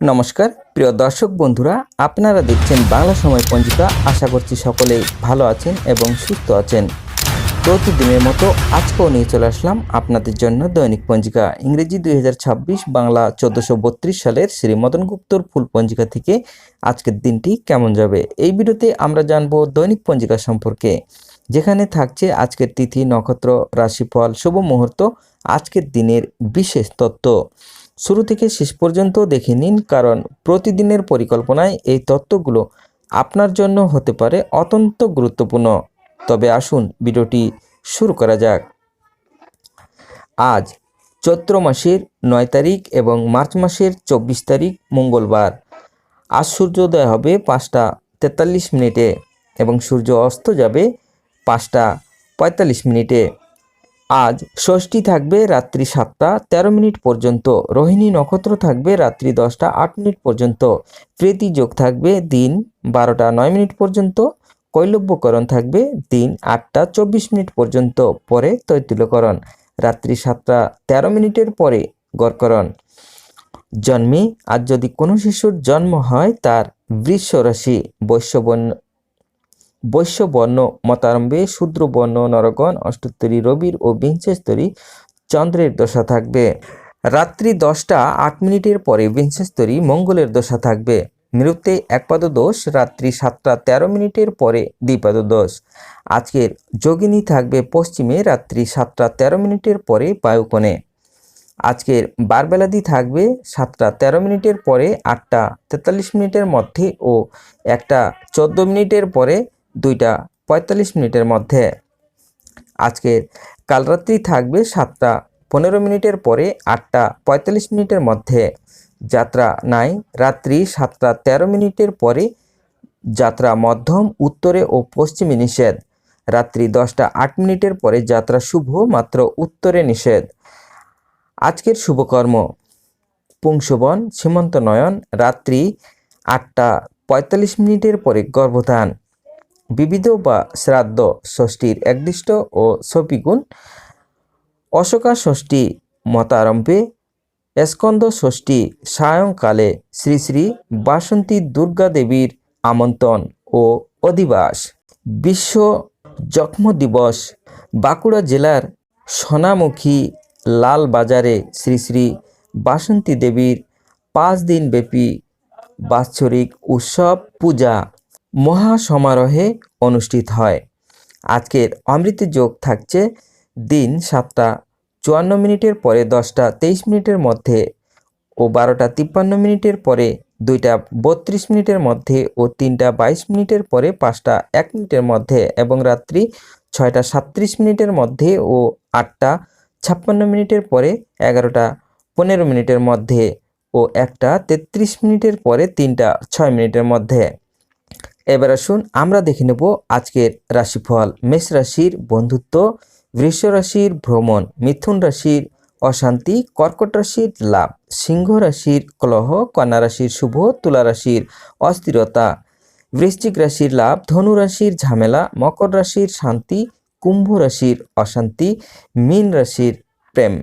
নমস্কার প্রিয় দর্শক বন্ধুরা, আপনারা দেখছেন বাংলা সময় পঞ্জিকা। আশা করছি সকলেই ভালো আছেন এবং সুস্থ আছেন। প্রতিদিনের মতো আজকেও নিয়ে চলে আসলাম আপনাদের জন্য দৈনিক পঞ্জিকা, ইংরেজি 2026, বাংলা 1432 সালের শ্রী মদন গুপ্তর ফুল পঞ্জিকা থেকে আজকের দিনটি কেমন যাবে। এই ভিডিওতে আমরা জানবো দৈনিক পঞ্জিকা সম্পর্কে, যেখানে থাকছে আজকের তিথি, নক্ষত্র, রাশিফল, শুভ মুহূর্ত, আজকের দিনের বিশেষ তথ্য। শুরু থেকে শেষ পর্যন্ত দেখে নিন, কারণ প্রতিদিনের পরিকল্পনায় এই তথ্যগুলো আপনার জন্য হতে পারে অত্যন্ত গুরুত্বপূর্ণ। তবে আসুন ভিডিওটি শুরু করা যাক। আজ চৈত্র মাসের 9 তারিখ এবং মার্চ মাসের 24 তারিখ মঙ্গলবার। আজ সূর্যোদয় হবে 5টা 43 মিনিটে এবং সূর্য অস্ত যাবে 5টা 45 মিনিটে। আজ ষষ্ঠী থাকবে রাত্রি 7টা 13 মিনিট পর্যন্ত। রোহিণী নক্ষত্র থাকবে রাত্রি 10টা 8 মিনিট পর্যন্ত। প্রীতি যোগ থাকবে দিন 12টা 9 মিনিট পর্যন্ত। কৈলব্যকরণ থাকবে দিন 8টা 24 মিনিট পর্যন্ত। পরে তৈতুল্যকরণ রাত্রি 7টা 13 মিনিটের পরে গড়করণ। জন্মে আজ যদি কোনো শিশুর জন্ম হয়, তার বৃষ রাশি, বৈশ্যবর্ণ মতারম্ভে, শূদ্রবর্ণ নরগণ, অষ্টোত্তরী রবির ও বিংশস্তরী চন্দ্রের দশা থাকবে। রাত্রি 10টা 8 মিনিটের পরে বিংশস্তরী মঙ্গলের দশা থাকবে। মৃত্যে একপাদ দোষ রাত্রি 7টা 13 মিনিটের পরে দ্বিপাদ দোষ। আজকের যোগিনী থাকবে পশ্চিমে রাত্রি 7টা 13 মিনিটের পরে বায়ুকোণে। আজকের বারবেলাদি থাকবে 7টা 13 মিনিটের পরে 8টা 43 মিনিটের মধ্যে ও 1টা 14 মিনিটের পরে 2টা 45 মিনিটের মধ্যে। আজকের কালরাত্রি থাকবে 7টা 15 মিনিটের পরে 8টা 45 মিনিটের মধ্যে। যাত্রা নাই রাত্রি 7টা 13 মিনিটের পরে। যাত্রা মধ্যম, উত্তরে ও পশ্চিমে নিষেধ। রাত্রি 10টা 8 মিনিটের পরে যাত্রা শুভ, মাত্র উত্তরে নিষেধ। আজকের শুভকর্ম: পুংসবন, সীমন্ত নয়ন, রাত্রি 8টা 45 মিনিটের পরে গর্ভধান। বিবিধ বা শ্রাদ্ধ ষষ্ঠীর একদৃষ্ট ও সপিগুণ। অশোকা ষষ্ঠী মতারম্ভে। স্কন্দ ষষ্ঠী সায়ংকালে। শ্রী শ্রী বাসন্তী দুর্গা দেবীর আমন্ত্রণ ও অধিবাস। বিশ্ব যক্ষ্ম দিবস। বাঁকুড়া জেলার সোনামুখী লাল বাজারে শ্রী শ্রী বাসন্তী দেবীর 5 দিনব্যাপী বাৎসরিক উৎসব পূজা মহাসমারোহে অনুষ্ঠিত হয়। আজকের অমৃত যোগ থাকছে দিন 7টা 54 মিনিটের পরে 10টা 23 মিনিটের মধ্যে ও 12টা 53 মিনিটের পরে 2টা 32 মিনিটের মধ্যে ও 3টা 22 মিনিটের পরে 5টা 1 মিনিটের মধ্যে এবং রাত্রি 6টা 37 মিনিটের মধ্যে ও 8টা 56 মিনিটের পরে 11টা 15 মিনিটের মধ্যে ও 1টা 33 মিনিটের পরে 3টা 6 মিনিটের মধ্যে। এবার আসুন আমরা দেখে নেব আজকের রাশিফল। মেষ রাশির বন্ধুত্ব, বৃষ রাশির ভ্রমণ, মিথুন রাশির অশান্তি, কর্কট রাশির লাভ, সিংহ রাশির কলহ, কন্যা রাশির শুভ, তুলা রাশির অস্থিরতা, বৃশ্চিক রাশির লাভ, ধনু রাশির ঝামেলা, মকর রাশির শান্তি, কুম্ভ রাশির অশান্তি, মীন রাশির প্রেম।